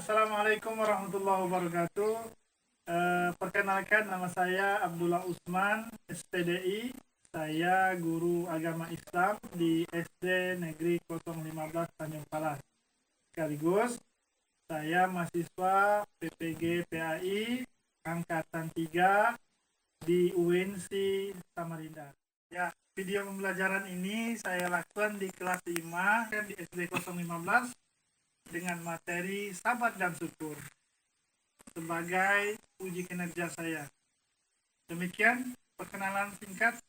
Assalamualaikum warahmatullahi wabarakatuh. Perkenalkan, nama saya Abdullah Usman, SPDI. Saya guru agama Islam di SD Negeri 015 Tanjung Palas. Sekaligus saya mahasiswa PPG PAI Angkatan 3 di UNC Samarinda. Ya, video pembelajaran ini saya lakukan di kelas 5 di SD 015 dengan materi sabar dan syukur sebagai uji kinerja saya. Demikian perkenalan singkat.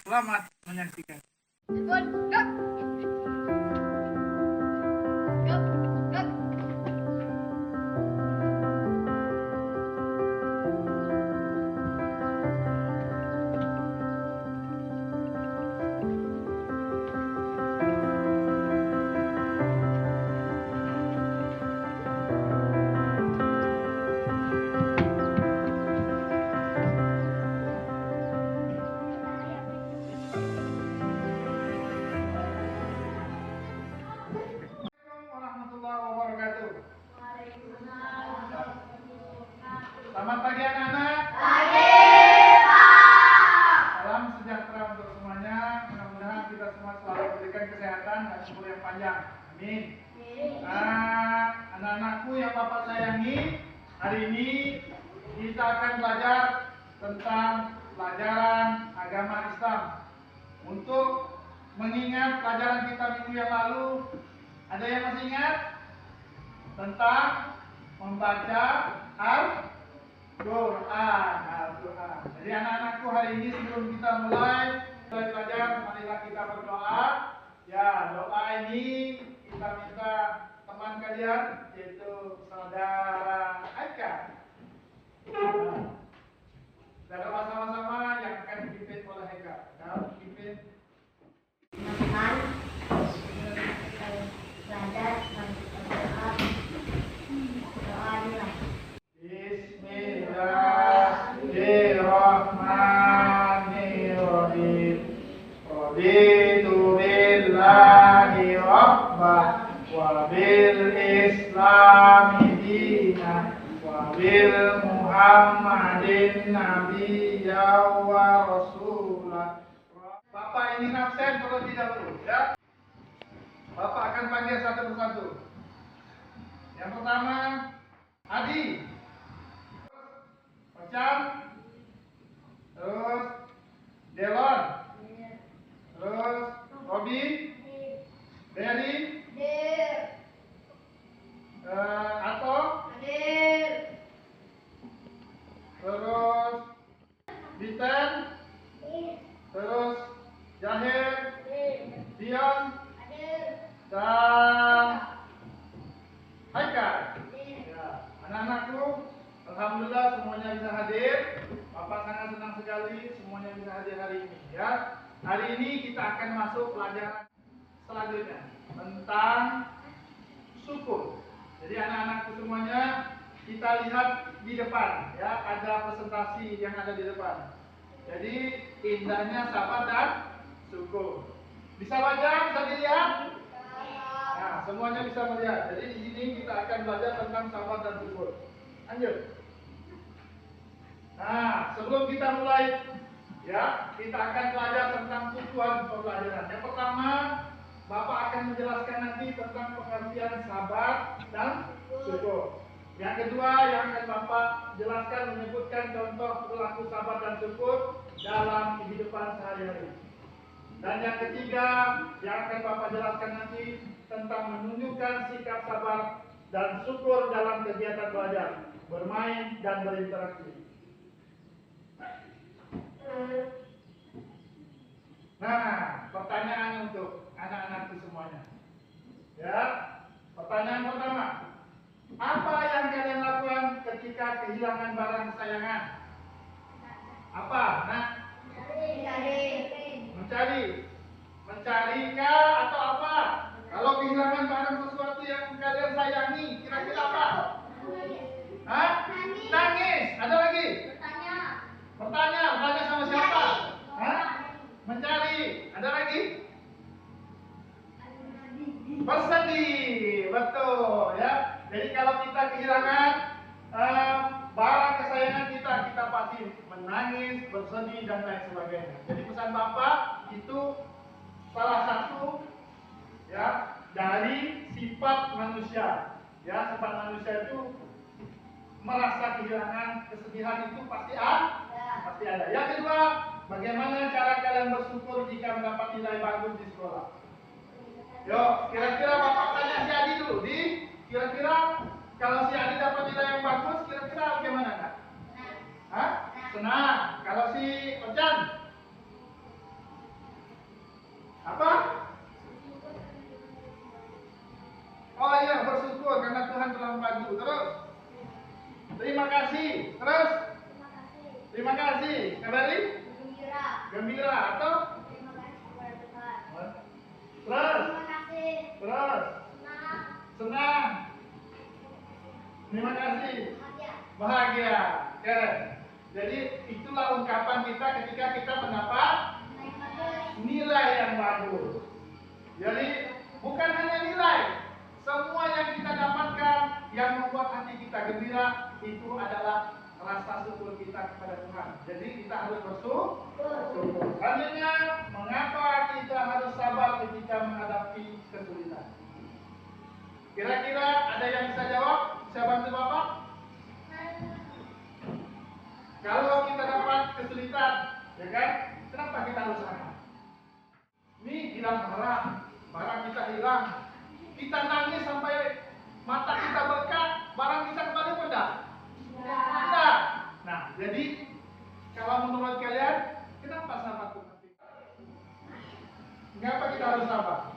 Selamat menyaksikan. Selamat pagi anak-anak. Pagi, Pak. Salam sejahtera untuk semuanya. Mudah-mudahan kita semua selalu diberikan kesehatan dan umur yang panjang. Amin. Anak-anakku yang Bapak sayangi, hari ini kita akan belajar tentang pelajaran agama Islam. Untuk mengingat pelajaran kita minggu yang lalu, ada yang masih ingat? Tentang membaca Al-Quran. Jadi anak-anakku, hari ini sebelum kita mulai belajar, marilah kita berdoa. Ya, doa ini kita minta teman kalian, yaitu saudara Aika. Kita doa sama-sama yang akan dipimpin oleh Aika. Dalam pimpin. Teman-teman, kita belajar berdoa. Doa dimulai. Bismillahirrahmanirrahim. Raditu billahi rabbah wa bil islami dinan wa bil muhammadin nabiyya wa rasulah. Bapak ini absen terlebih dahulu, ya. Bapak akan panggil satu persatu. Yang pertama, Adi, Ocam, terus Delon, terus Robi, Berry, Ato, terus Biten, terus Jahir, Dion, dan Haikal. Ya, anak-anakku, alhamdulillah semuanya bisa hadir. Bapak sangat senang sekali semuanya bisa hadir hari ini, ya. Hari ini kita akan masuk pelajaran selanjutnya tentang syukur. Jadi anak-anakku semuanya, kita lihat di depan, ya, ada presentasi yang ada di depan. Jadi indahnya sabar dan syukur. Bisa baca, bisa dilihat? Nah, semuanya bisa melihat. Jadi di sini kita akan belajar tentang sabar dan syukur. Lanjut. Nah, sebelum kita mulai, ya, kita akan belajar tentang tujuan pembelajaran. Yang pertama, Bapak akan menjelaskan nanti tentang pengertian sabar dan syukur. Yang kedua, yang akan Bapak jelaskan menyebutkan contoh perilaku sabar dan syukur dalam kehidupan sehari-hari. Dan yang ketiga, yang akan Bapak jelaskan nanti tentang menunjukkan sikap sabar dan syukur dalam kegiatan belajar, bermain dan berinteraksi. Nah, pertanyaan untuk anak-anakku semuanya. Ya, pertanyaan pertama. Apa yang kalian lakukan ketika kehilangan barang kesayangan? Apa? Nah, mencari. Mencarikah atau apa? Kalau kehilangan barang sesuatu yang kalian sayangi, kira-kira apa? Hah? Nangis. Ada lagi? Bertanya sama siapa? Hah? Mencari. Ada lagi? Bersedih. Betul, ya. Jadi kalau menangis, bersedih dan lain sebagainya. Jadi pesan Bapak itu salah satu ya dari sifat manusia. Ya, sifat manusia itu merasa kehilangan, kesedihan itu pasti ada. Yang kedua, bagaimana cara kalian bersyukur jika mendapat nilai bagus di sekolah? Yuk, kira-kira Bapak tanya si Adi dulu. Kira-kira kalau si Adi dapat nilai yang bagus, kira-kira bagaimana Kak? Hah? Senang. Kalau si Ojan? Apa? Oh iya, bersyukur karena Tuhan telah membantu. Terus? Terima kasih. Terus? Terima kasih. Kembali? Gembira atau? Terima kasih kepada Tuhan. Terus? Terima kasih. Terus? Senang. Terima kasih. Bahagia. Keren. Jadi itulah ungkapan kita ketika kita mendapat nilai yang bagus. Jadi bukan hanya nilai, semua yang kita dapatkan yang membuat hati kita gembira itu adalah rasa syukur kita kepada Tuhan. Jadi kita harus bersyukur. Selanjutnya, mengapa kita harus sabar ketika menghadapi kesulitan? Kira-kira ada yang bisa jawab? Bisa bantu Bapak? Kalau kita dapat kesulitan, ya kan? Kenapa kita harus sabar? Ini hilang barang kita hilang. Kita nangis sampai mata kita berkat, barang kita kembali enggak? Tidak. Nah, jadi kalau menurut kalian, kenapa sabar itu penting? Mengapa kita harus sabar?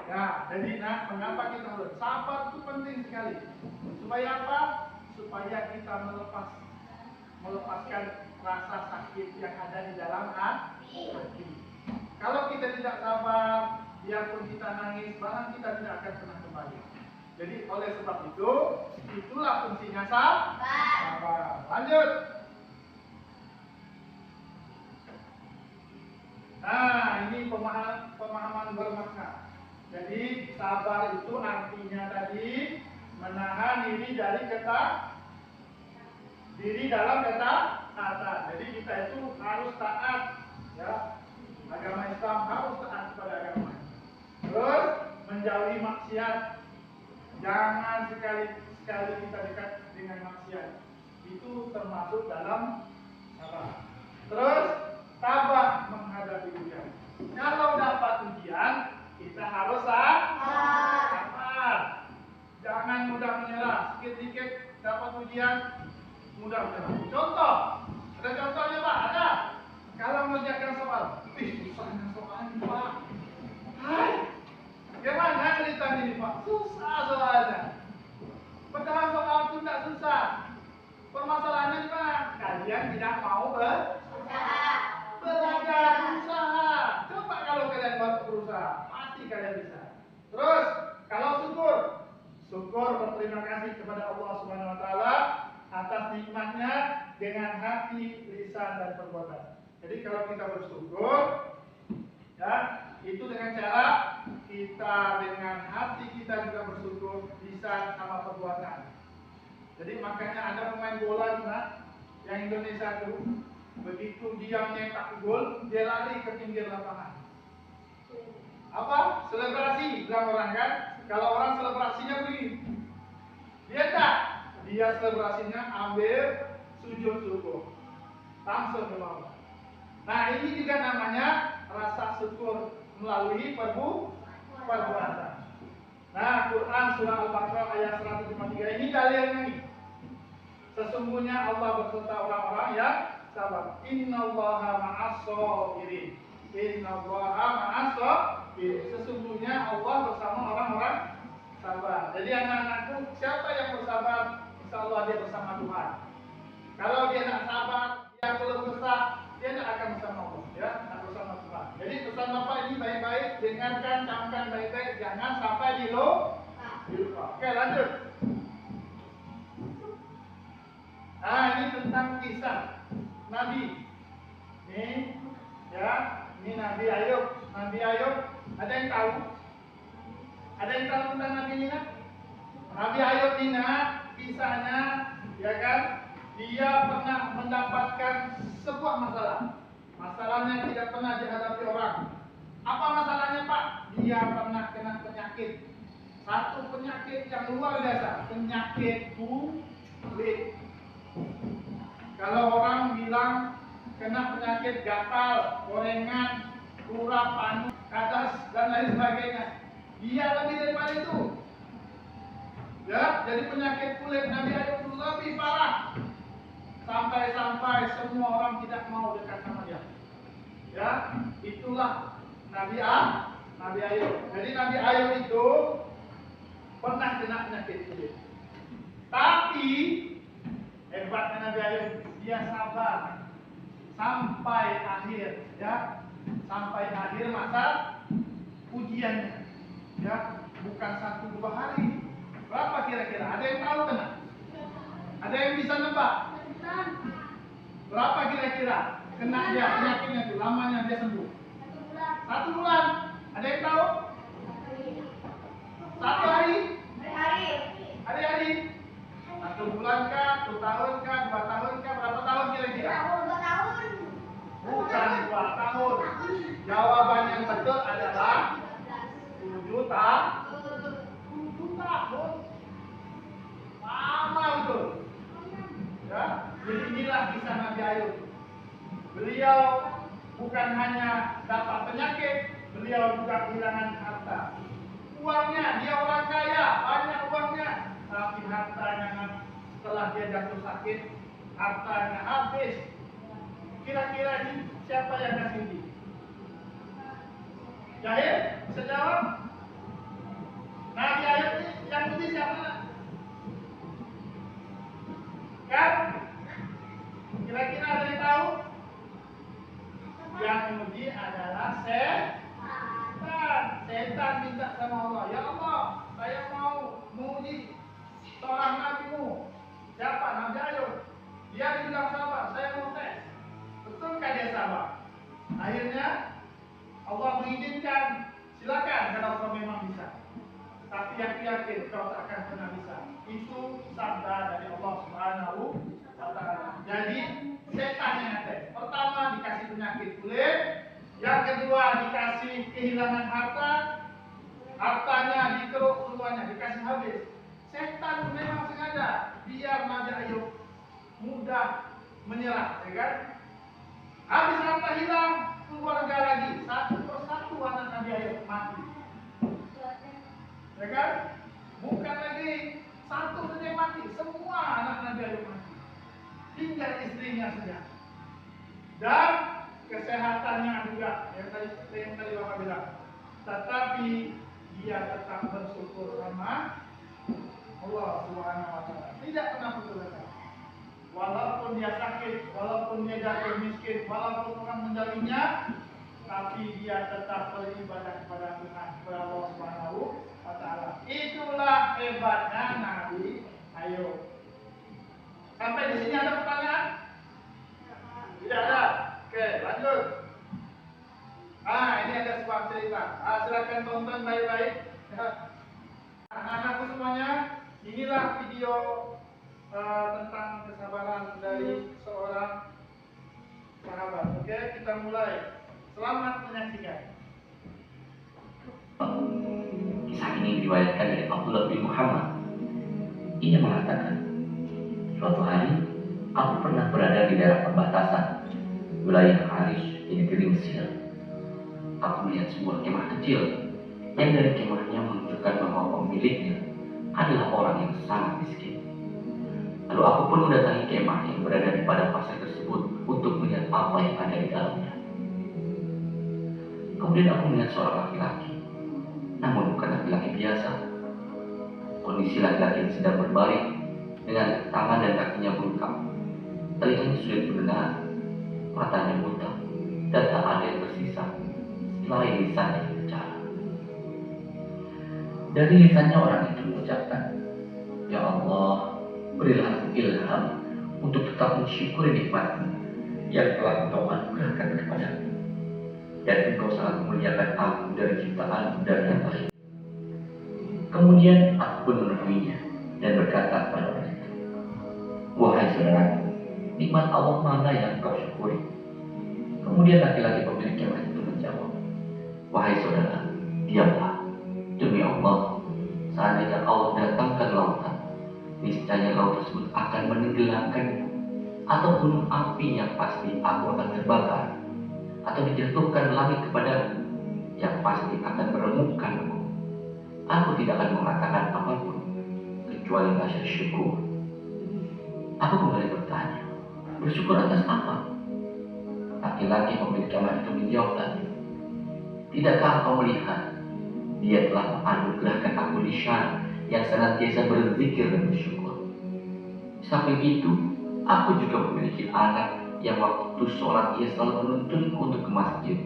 Ya, jadi mengapa kita harus sabar itu penting sekali. Supaya apa? Supaya kita melepaskan rasa sakit yang ada di dalam hati. Kalau kita tidak sabar, biarpun kita nangis, barang kita tidak akan pernah kembali. Jadi oleh sebab itu, itulah fungsinya sabar. Lanjut. Nah, ini pemahaman bermakna. Jadi sabar itu artinya tadi menahan diri dari diri dalam ketaatan. Jadi kita itu harus taat, ya. Agama Islam harus taat kepada agama. Terus menjauhi maksiat. Jangan sekali-sekali kita dekat dengan maksiat. Itu termasuk dalam sabar. Terus sabar menghadapi ujian. Kalau dapat ujian, kita harus sabar. Jangan mudah menyerah. Sedikit-sedikit dapat ujian, mudah menyerah. Contoh, ada contohnya Pak? Ada. Kalau mengerjakan soal, susahnya soalnya Pak. Hai, gimana ceritanya ini Pak? Susah soalnya. Padahal soal itu tidak susah. Permasalahannya gimana? Kalian tidak mau belajar usaha. Coba kalau kalian berusaha, pasti kalian bisa. Terus, kalau syukur berterima kasih kepada Allah Subhanahu Wa Taala atas nikmatnya dengan hati, lisan dan perbuatan. Jadi kalau kita bersyukur, ya itu dengan cara kita dengan hati kita juga bersyukur, lisan sama perbuatan. Jadi makanya ada pemain bola yang Indonesia itu begitu dia nyetak gol, dia lari ke pinggir lapangan. Apa? Selebrasi, bilang orang kan? Kalau orang selebrasinya begini, dia selebrasinya ambil sujud syukur, langsung ke bawah. Nah ini juga namanya rasa syukur melalui perbuatan. Nah Quran surah Al-Baqarah ayat 153 ini dalilnya nih. Sesungguhnya Allah berserta orang-orang yang sabar. Innallaha ma'as-shabirin. Innallaha ma'as-shabirin. Sesungguhnya Allah bersama orang-orang sabar. Jadi anak-anakku, siapa yang bersabar, insya Allah dia bersama Tuhan. Kalau dia tidak sabar, dia belum besar, dia tidak akan bersama Allah, ya, tidak bersama Tuhan. Jadi pesan Bapak ini baik-baik, dengarkan, camkan baik-baik, jangan sampai dilupa. Oke, lanjut. Nah, ini tentang kisah Nabi. Ini, ya, ini Nabi Ayub. Nabi Ayub, ada yang tahu? Ada yang tahu tentang Nabi Nina? Nabi Ayub Nina, kisahnya, ya kan? dia pernah mendapatkan sebuah masalah. Masalahnya tidak pernah dihadapi orang. Apa masalahnya, Pak? Dia pernah kena penyakit. Satu penyakit yang luar biasa, penyakit kulit. Kalau orang bilang kena penyakit gatal, gorengan, kurap, panu, kadas, dan lain sebagainya, dia lebih daripada itu. Ya, jadi penyakit kulit Nabi Ayub lebih parah. Sampai-sampai semua orang tidak mau dekat sama dia. Ya, itulah Nabi Ayub. Jadi Nabi Ayub itu pernah kena penyakit kulit. Tapi hebatnya Nabi Ayub, dia sabar sampai akhir, ya, sampai akhir masa ujiannya. Ya, bukan 1-2 hari. Berapa kira-kira? Ada yang tahu kena? Ada yang bisa nebak? Berapa kira-kira kena dia penyakitnya itu, lamanya dia sembuh? 1 bulan. Ada yang tahu? 1 hari? Hari-hari? 1 bulan kah? 1 tahun kah? 2 tahun kah? Berapa tahun kira-kira? Bukan 2 tahun. Jawaban yang betul adalah 7 tahun. Lama betul. Ya, jadi inilah kisah Nabi Ayub. Beliau bukan hanya dapat penyakit, beliau juga kehilangan harta. Uangnya, dia orang kaya, banyak uangnya, tapi hartanya setelah dia jatuh sakit, hartanya habis. Kira-kira ini siapa yang kasih uji? Jahil? Bisa jawab? Nabi Ayub ini yang uji siapa? Kan? Kira-kira ada yang tahu? Yang uji adalah setan. Setan minta sama Allah, ya Allah, saya mau menguji seorang nabimu. Siapa? Nabi Ayub. Dia dibilang sabar, saya mau tes. Betulkah dia sabar? Akhirnya Allah mengizinkan, silakan kalau kau memang bisa. Tapi yakin kau tak akan pernah bisa. Itu sabda dari Allah Subhanahu wa Ta'ala. Jadi setan yang tes. Pertama dikasih penyakit kulit, yang kedua dikasih kehilangan harta, hartanya dikeruk semuanya, dikasih habis. Setan memang sengaja biar Nabi Ayub mudah menyerah, ya kan? Habis harta hilang, keluarga lagi, satu persatu anak Nabi Ayub mati. Ya kan? Bukan lagi satu saja yang mati, semua anak Nabi Ayub mati. Tinggal istrinya saja. Dan kesehatannya juga, yang tadi Bapak bilang. Tetapi dia tetap bersyukur sama Allah Subhanahu wa Ta'ala. Tidak pernah putus asa. Walaupun dia sakit, walaupun dia jatuh miskin, walaupun orang menjauhinya, tapi dia tetap beribadah kepada Tuhan, kepada Allah Subhanahu wa Ta'ala. Itulah hebatnya Nabi Ayub. Sampai di sini ada pertanyaan? Tidak ada. Oke, lanjut. Ini ada sebuah cerita. Silakan tonton baik-baik. Anak-anakku semuanya, inilah video tentang kesabaran dari seorang sahabat. Oke, kita mulai. Selamat menyaksikan. Kisah ini diriwayatkan dari Abdullah bin Muhammad. Ia mengatakan, suatu hari aku pernah berada di daerah perbatasan wilayah Arish di negeri Mesir. Aku melihat sebuah kemah kecil yang dari kemahnya menunjukkan bahwa pemiliknya adalah orang yang sangat miskin. Lalu aku pun mendatangi kemah yang berada di padang pasir tersebut untuk melihat apa yang ada di dalamnya. Kemudian aku melihat seorang laki-laki, namun bukan laki-laki biasa. Kondisi laki-laki yang sedang berbaring dengan tangan dan kakinya bengkak, telinganya sulit mendengar, matanya buta, dan tak ada yang tersisa selain lisannya yang bicara. Dari lisannya orang itu mengucapkan, "Ya Allah, berilah aku ilham untuk tetap mensyukuri nikmat-Mu yang telah Engkau anugerahkan kepadaku. Dan Engkau sangat memuliakan aku dari ciptaan dan yang lain." Kemudian aku pun menemuinya dan berkata kepada orang itu, "Wahai saudaraku, nikmat Allah mana yang kau syukuri? Kemudian laki-laki pemilik kemah itu menjawab, wahai saudara, diamlah. Demi Allah, seandainya Allah datangkan lautan, niscaya laut tersebut akan menenggelamkanku, atau gunung api yang pasti aku akan terbakar, atau dijatuhkan langit kepadaku yang pasti akan meremukkanku. Aku tidak akan mengatakan apapun kecuali rasa syukur. Aku kembali bertanya, bersyukur atas apa? Laki-laki pemilik kemah itu menjawab lagi, tidakkah engkau melihat Dia telah menganugerahkan aku lisan yang senantiasa berzikir dan bersyukur. Sampai itu, aku juga memiliki anak yang waktu sholat ia selalu menuntunku untuk ke masjid,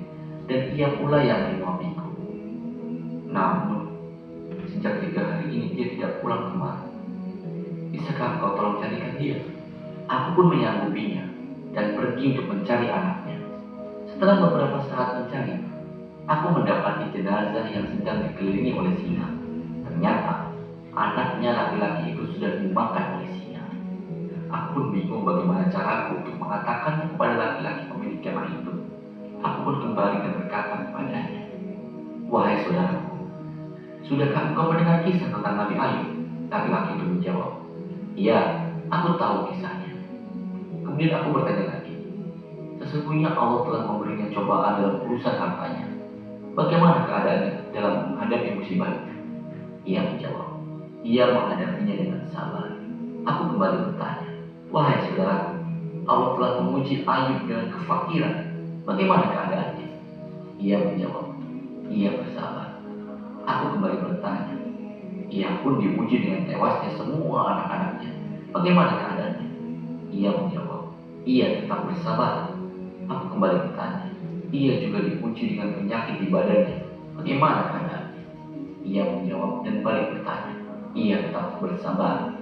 dan ia pula yang mengimamiku. Namun, sejak 3 hari ini dia tidak pulang kemari. Bisakah engkau tolong carikan dia? Aku pun menyanggupinya dan pergi untuk mencari anaknya. Setelah beberapa saat mencari, aku mendapati jenazah yang sedang dikelilingi oleh singa. Ternyata anaknya laki-laki itu sudah dimakan oleh singa. Aku pun bingung bagaimana caraku untuk mengatakannya kepada laki-laki pemilik kemah itu. Aku pun kembali dan berkata kepadanya, wahai saudaraku, sudahkah engkau mendengar kisah tentang Nabi Ayub? Laki-laki itu menjawab, iya, aku tahu kisahnya. Kemudian aku bertanya lagi, sesungguhnya Allah telah memberinya cobaan dalam urusan hartanya. Bagaimana keadaannya dalam menghadapi musibah itu? Ia menjawab, ia menghadapinya dengan sabar. Aku kembali bertanya, wahai saudaraku, Allah telah menguji Ayub dengan kefakiran. Bagaimana keadaannya? Ia menjawab, ia bersabar. Aku kembali bertanya, ia pun diuji dengan tewasnya semua anak-anaknya. Bagaimana keadaannya? Ia menjawab, ia tetap bersabar. Aku kembali bertanya, ia juga diuji dengan penyakit di badannya. Bagaimana keadaannya? Ia menjawab dan balik bertanya, ia tetap bersabar.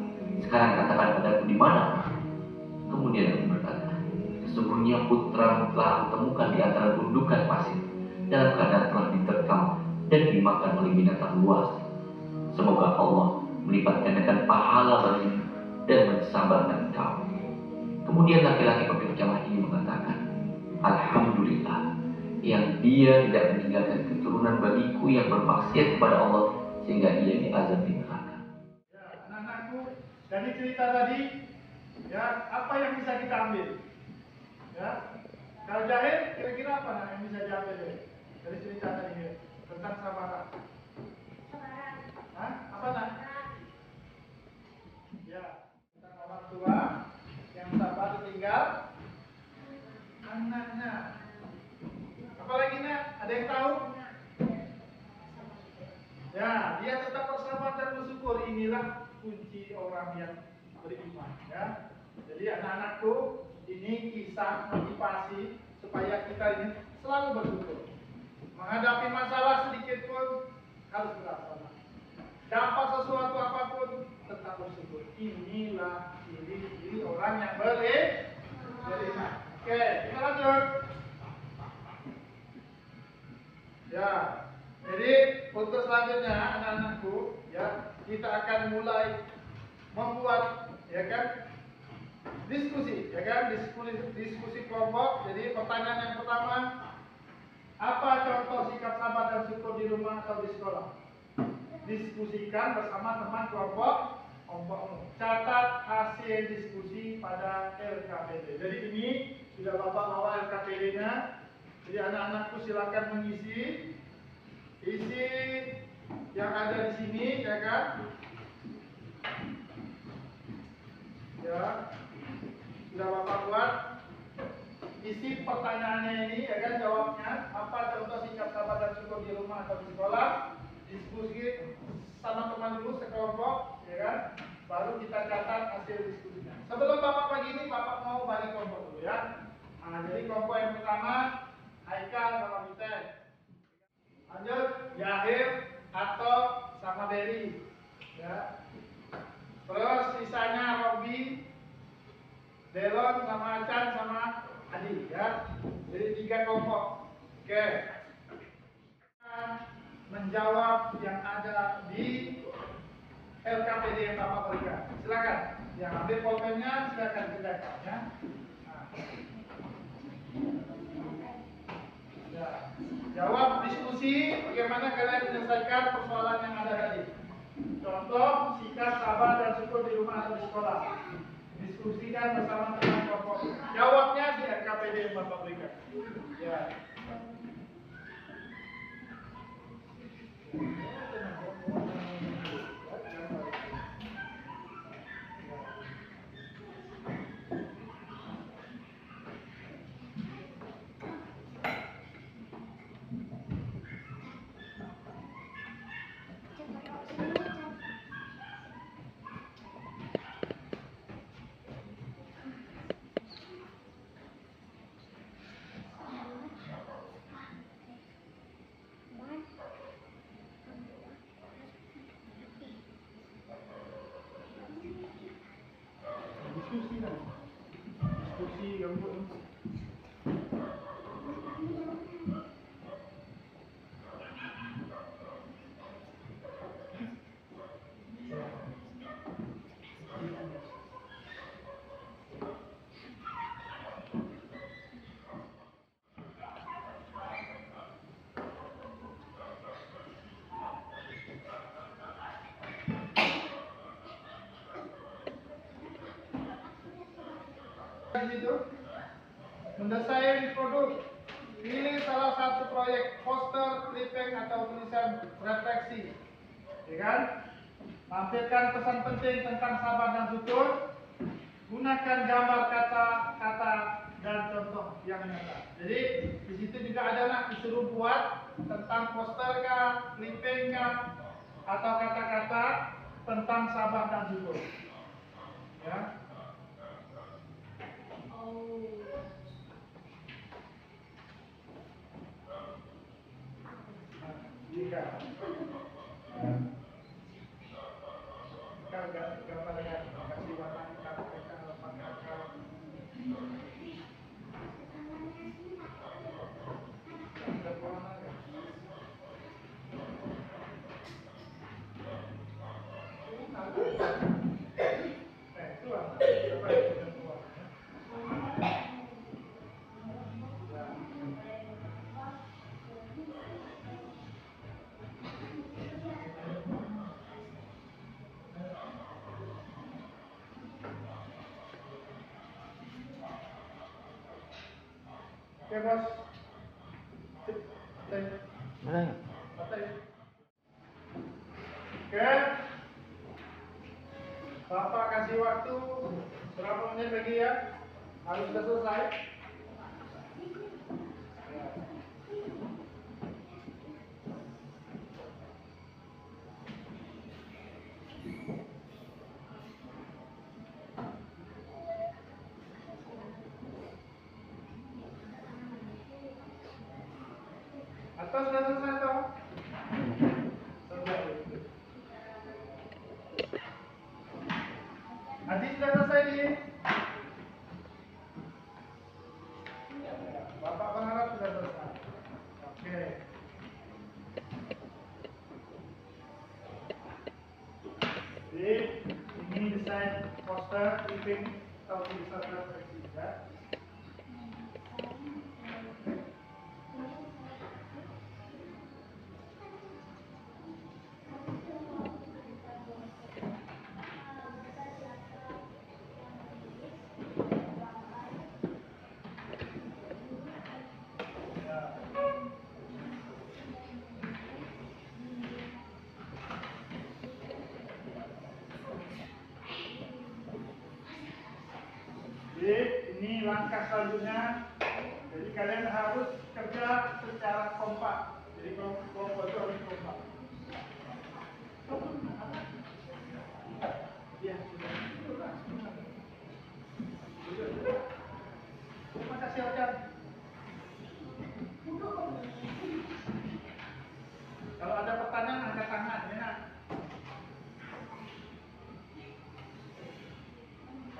Sekarang katakan padaku di mana? Kemudian aku berkata, sesungguhnya putramu telah aku temukan di antara gundukan pasir, dalam keadaan telah diterkam dan dimakan oleh binatang buas. Semoga Allah melipat gandakan pahala bagimu dan mensabarkan kau. Kemudian laki-laki pemilik kemah ini mengatakan, alhamdulillah, yang dia tidak meninggalkan keturunan bagiku yang bermaksiat kepada Allah sehingga ia diazab di neraka. Ya, anak-anakku, dari cerita tadi, ya apa yang bisa kita ambil? Ya, kalau jahil, kira-kira apa yang bisa diambil dari cerita tadi tentang sabaran? Sabaran. Hah? Apa nak? Ya, tentang orang tua yang sabar ditinggal anaknya. Apalagi nak? Ada yang tahu? Ya, dia tetap bersabar dan bersyukur. Inilah kunci orang yang beriman. Ya, jadi anak-anakku, ini kisah motivasi supaya kita ini selalu bersyukur. Menghadapi masalah sedikit pun harus bersabar. Dapat sesuatu apapun tetap bersyukur. Inilah ciri-ciri orang yang beriman. Oke, kita lanjut. Ya, jadi untuk selanjutnya anak-anakku, ya kita akan mulai membuat, ya kan, diskusi, ya kan, diskusi kelompok. Jadi pertanyaan yang pertama, apa contoh sikap sabar dan syukur di rumah atau di sekolah? Diskusikan bersama teman kelompokmu. Catat hasil diskusi pada LKPD. Jadi ini sudah Bapak bawa LKPD-nya. Jadi anak-anakku silakan mengisi isi yang ada di sini, ya kan? Ya, sudah Bapak buat. Isi pertanyaannya ini, ya kan, jawabnya. Apa contoh sikap sabar dan syukur di rumah atau di sekolah? Diskusi sama teman dulu sekelompok, ya kan? Baru kita catat hasil diskusinya. Sebelum Bapak bagi ini, Bapak mau bagi kelompok dulu, ya. Nah, jadi kelompok yang pertama Haikal sama Butet. Lanjut, Yahir atau sama Berry, ya. Terus sisanya Robi, Delon sama Acan sama Adi, ya. Jadi 3 kelompok. Oke. Menjawab yang ada di LKPD yang Bapak berikan. Silakan. Yang ambil pulpennya silakan kerjakan, ya. Ya. Jawab diskusi bagaimana kalian menyelesaikan persoalan yang ada tadi. Contoh, sikap sabar dan syukur di rumah atau di sekolah. Diskusikan bersama teman kelompok. Jawabnya di RKPD yang Bapak berikan. Ya. Diskusi kan? Diskusi gabung. Di situ mendesain produk, pilih salah satu proyek, poster, clipping atau tulisan refleksi, ya kan? Tampilkan pesan penting tentang sabar dan syukur. Gunakan gambar kata-kata dan contoh yang nyata. Jadi di situ juga ada nak disuruh buat tentang poster kah, clipping kah, atau kata-kata tentang sabar dan syukur. Ya. Jika gambar dengan kasih warna hitam, mereka lepas akal. Itu apa yang keluar? Oke bos. Oke. Bapak kasih waktu berapa menit lagi ya? Harus sudah selesai. Atau sudah selesai toh? Selesai. Adik sudah selesai nih. Bapak berharap sudah selesai. Oke. Jadi ini desain poster, clipping atau tulisan refleksi ya. Jadi ini langkah selanjutnya. Jadi kalian harus kerja secara kompak. Jadi kelompok itu harus kompak. Ya, sudah. Terima kasih Ojan. Kalau ada pertanyaan angkat tangan ya.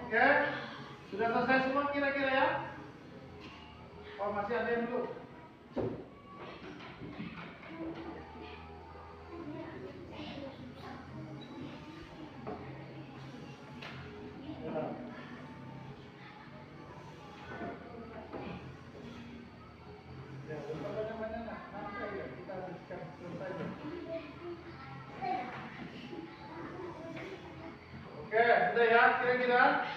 Oke. Sudah selesai semua kira-kira ya? Oh masih ada yang belum? Ya. Ada ya kira-kira?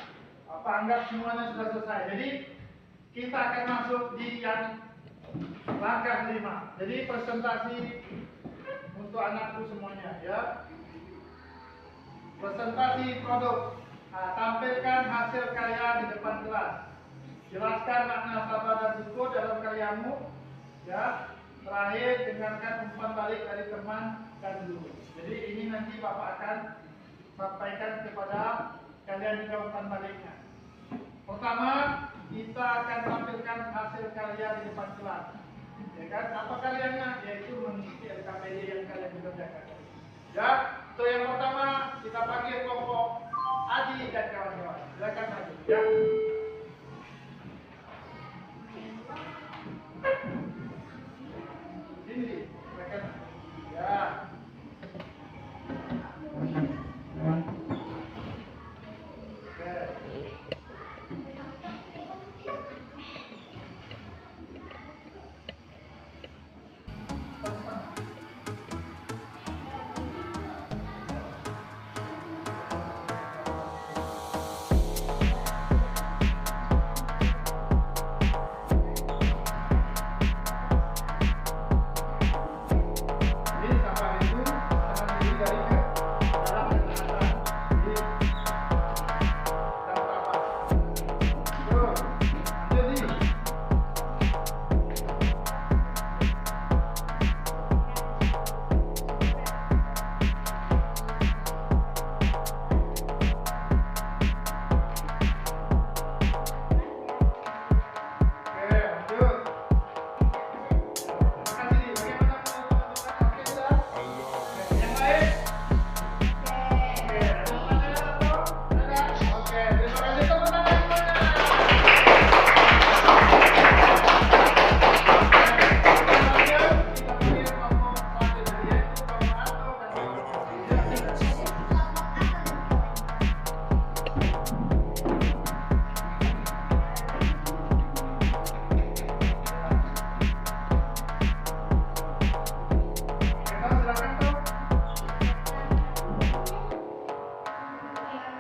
Apa anggap semuanya sudah selesai? Jadi kita akan masuk di yang langkah 5. Jadi presentasi untuk anakku semuanya ya. Presentasi produk. Nah, tampilkan hasil karya di depan kelas. Jelaskan makna sabar dan syukur dalam karyamu. Ya. Terakhir dengarkan umpan balik dari teman dan guru. Jadi ini nanti Bapak akan sampaikan kepada kalian juga umpan baliknya. Pertama, kita akan tampilkan hasil karya di depan kelas. Ya kan? Apa karyanya? Yaitu mengisi LKPD yang kalian kerjakan. Ya, itu yang pertama kita panggil kelompok Adi dan kawan-kawan. Silakan maju. Ya. Sini, silakan. Ya.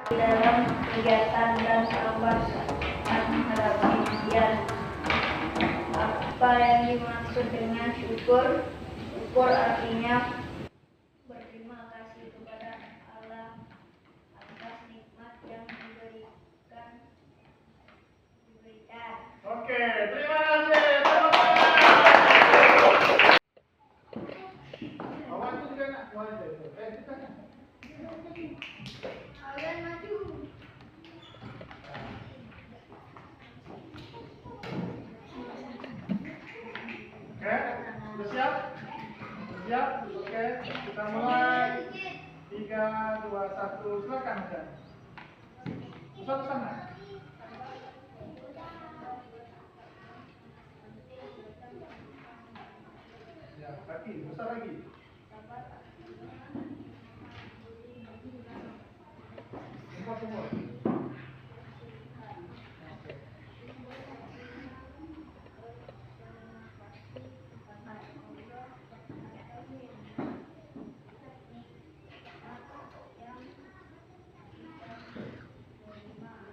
Dalam kegiatan dan sabar saat menghadapi ujian. Apa yang dimaksud dengan syukur? Syukur artinya berterima kasih kepada Allah atas nikmat yang diberikan. Oke, terima kasih. Tepuk tangan. Awan itu juga nak buat itu. Kita kan. Kalian maju. Oke, sudah siap? Sudah siap? Oke, kita mulai. 3, 2, 1, silakan aja. Ustaz sana. Ya, kaki besar lagi. Semua.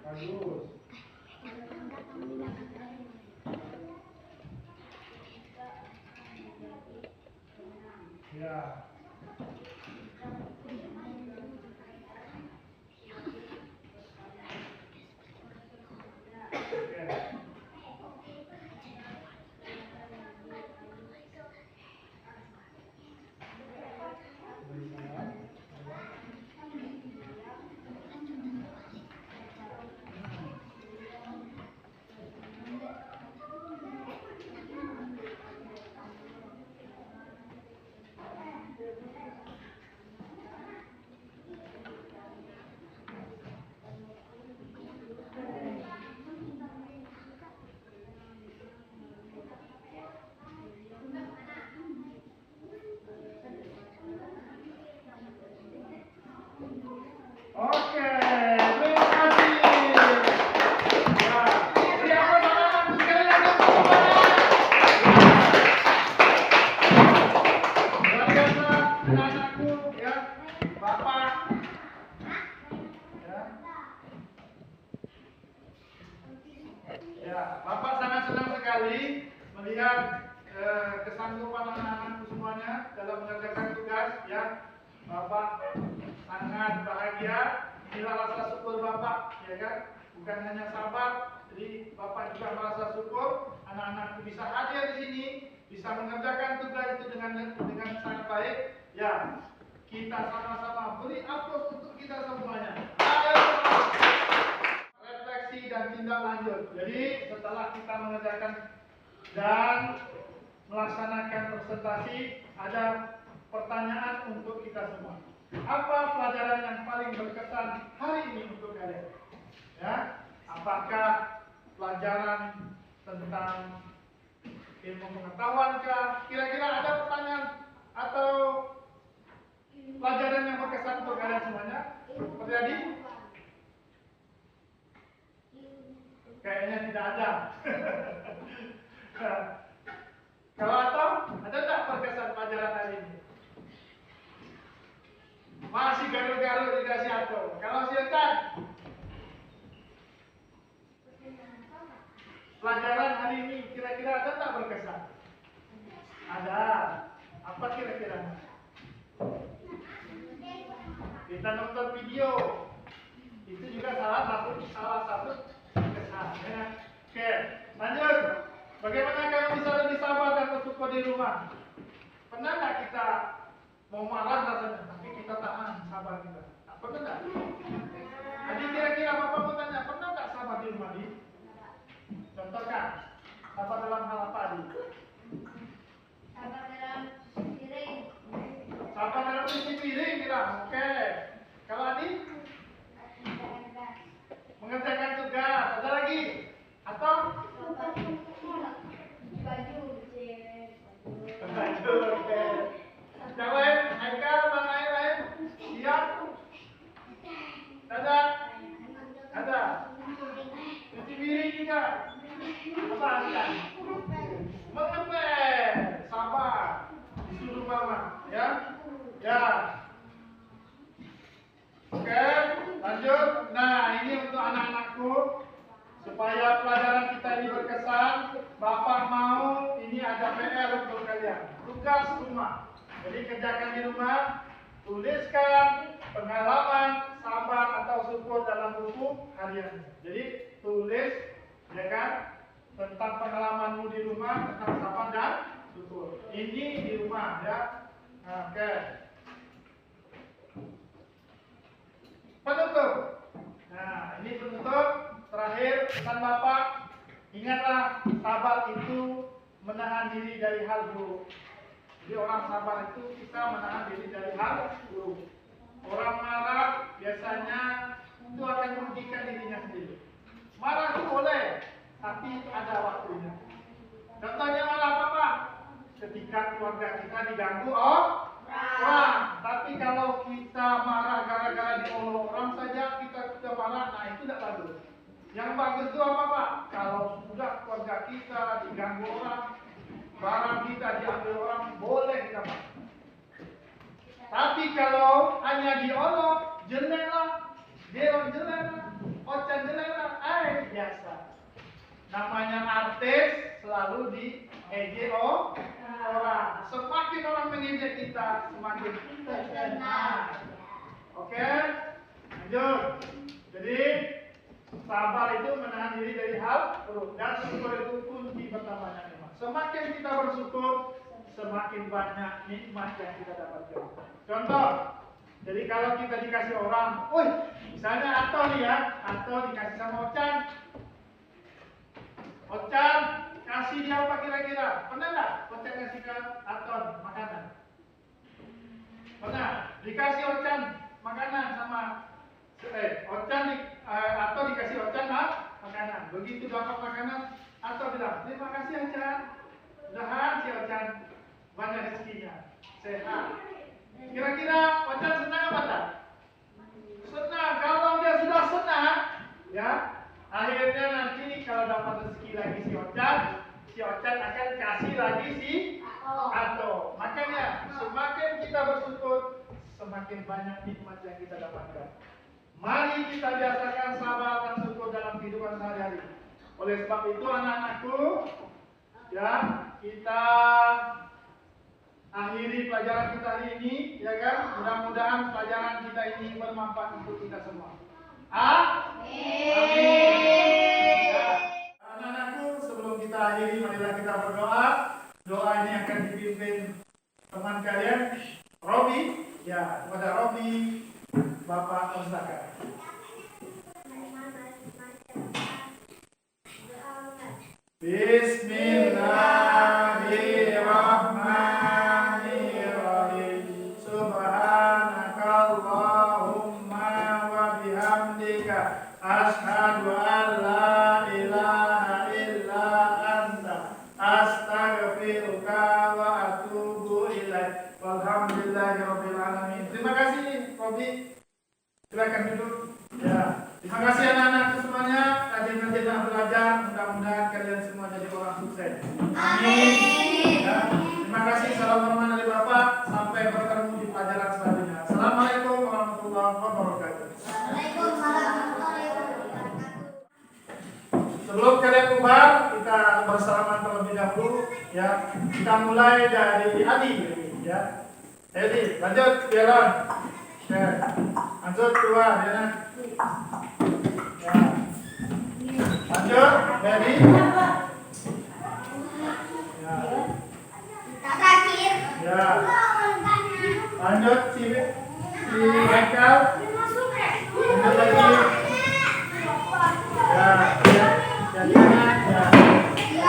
Bagus. Ya. Ya, Bapak sangat senang sekali melihat kesanggupan anak-anakku semuanya dalam mengerjakan tugas. Ya, Bapak sangat bahagia. Inilah rasa syukur Bapak, ya kan? Bukan hanya sabar, jadi Bapak juga merasa syukur anak-anakku bisa hadir di sini, bisa mengerjakan tugas itu dengan sangat baik. Ya, kita sama-sama beri aplaus untuk kita semuanya. Ayo, refleksi dan tindak lanjut. Jadi setelah kita mengerjakan dan melaksanakan presentasi, ada pertanyaan untuk kita semua. Apa pelajaran yang paling berkesan hari ini untuk kalian? Ya, apakah pelajaran tentang ilmu pengetahuan kah? Kira-kira ada pertanyaan atau pelajaran yang berkesan untuk kalian semuanya? Terjadi? Kayaknya tidak ada. Kalau atau ada tak berkesan pelajaran hari ini? Masih garuk-garuk dikasih atau? Kalau silakan. Pelajaran hari ini kira-kira ada tak berkesan? Ada. Apa kira-kira? Kita nonton video. Itu juga salah satu kesan. Ya. Oke, lanjut. Bagaimana kalian bisa lebih sabar dan bersyukur di rumah? Pernah nggak kita mau marah rasanya, tapi kita tahan sabar kita? Pernah nggak? Jadi kira-kira Bapak mau tanya, pernah nggak sabar di rumah? Contohkan, sabar dalam hal apa, Adi? Sabar dalam piring. Sabar dalam cuci piring, bilang. Oke. Kalau Adi? Mengerjakan tugas. Ada lagi? Atau? Baju. Oke. Yang lain? Haikal, Bang lain? Siap? Ada? Ada? Cuci piring juga? Apa anda? Mengepel, sabar, disuruh mama, ya, ya. Oke, lanjut. Nah, ini untuk anak-anakku supaya pelajaran kita ini berkesan. Bapak mau ini ada PR untuk kalian, tugas rumah. Jadi kerjakan di rumah, tuliskan pengalaman sabar atau syukur dalam buku harian. Jadi tulis, ya kan, tentang pengalamanmu di rumah tentang sabar dan syukur. Ini di rumah, ya. Nah, oke. Penutup. Nah, ini penutup. Terakhir pesan Bapak, ingatlah sabar itu menahan diri dari hal buruk. Jadi orang sabar itu kita menahan diri dari hal buruk. Orang marah biasanya itu akan merugikan dirinya sendiri. Marah itu boleh, tapi ada waktunya. Contohnya marah apa, Pak? Ketika keluarga kita diganggu orang. Tapi kalau kita marah gara-gara diolok orang saja, kita sudah marah, nah itu tidak bagus. Yang bagus itu apa, Pak? Kalau sudah keluarga kita diganggu orang, barang kita diambil orang, boleh kita marah. Tapi kalau hanya diolok, jelek lah, delok jelek lah, ocan jelek lah, biasa. Namanya artis selalu diejek orang. Semakin orang mengejek kita, semakin terkenal. Oke, lanjut. Jadi sabar itu menahan diri dari hal buruk dan syukur itu kunci pertamanya. Semakin kita bersyukur, semakin banyak nikmat yang kita dapatkan. Contoh, jadi kalau kita dikasih orang, misalnya Ato nih ya, Ato dikasih sama Ocan kasih dia apa kira-kira? Pernah nggak Ocan kasih ke Aton makanan? Pernah? Dikasih Ocan makanan sama Ato dikasih Ocan makanan. Begitu dapat makanan, Ato bilang, terima kasih Ocan. Mudah-mudahan si Ocan banyak rezekinya, sehat. Kira-kira Ocan senang apa tak? Senang. Kalau dia sudah senang, ya. Akhirnya nanti kalau dapat rezeki lagi si Ocan akan kasih lagi si Ato. Makanya semakin kita bersyukur, semakin banyak nikmat yang kita dapatkan. Mari kita biasakan sabar dan syukur dalam kehidupan sehari-hari. Oleh sebab itu anak-anakku, ya kita akhiri pelajaran kita hari ini, ya kan? Mudah-mudahan pelajaran kita ini bermanfaat untuk kita semua. Amin. Ya. Anak-anakku, sebelum kita akhiri, marilah kita berdoa. Doa ini akan dipimpin teman kalian, Robi. Ya, kepada Robi, Bapak Ustaz. Bismillahirrahmanirrahim. Subhanakallahumma wa bihamdika asyhadu an la ilaha illa anta astaghfiruka wa atubu ilaik. Walhamdulillahirabbil alamin. Terima kasih, Robi. Silakan duduk. Ya. Terima kasih anak-anak semuanya. Rajin-rajin belajar. Mudah-mudahan kalian semua jadi orang sukses. Amin. Ya. Terima kasih. Salam hormat dari Bapak. Sampai bertemu di pelajaran selanjutnya. Assalamualaikum warahmatullahi wabarakatuh. Waalaikumsalam warahmatullahi wabarakatuh. Sebelum kalian bubar, kita bersalaman terlebih dahulu. Ya, kita mulai dari Adi. Ya, Adi, lanjut, Dialon. Ya, lanjut keluar, ya. Ya. Lanjut, Dedi. Ya. Terakhir. Ya. Lanjut, si Haikal. Lanjut lagi. Ya, ya. Ya.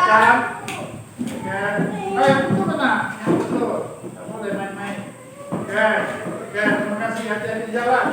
Jam. Oke. Yang betul benar. Yang betul. Kamu boleh main-main. Oke. Oke. Terima kasih. Hati-hati di jalan.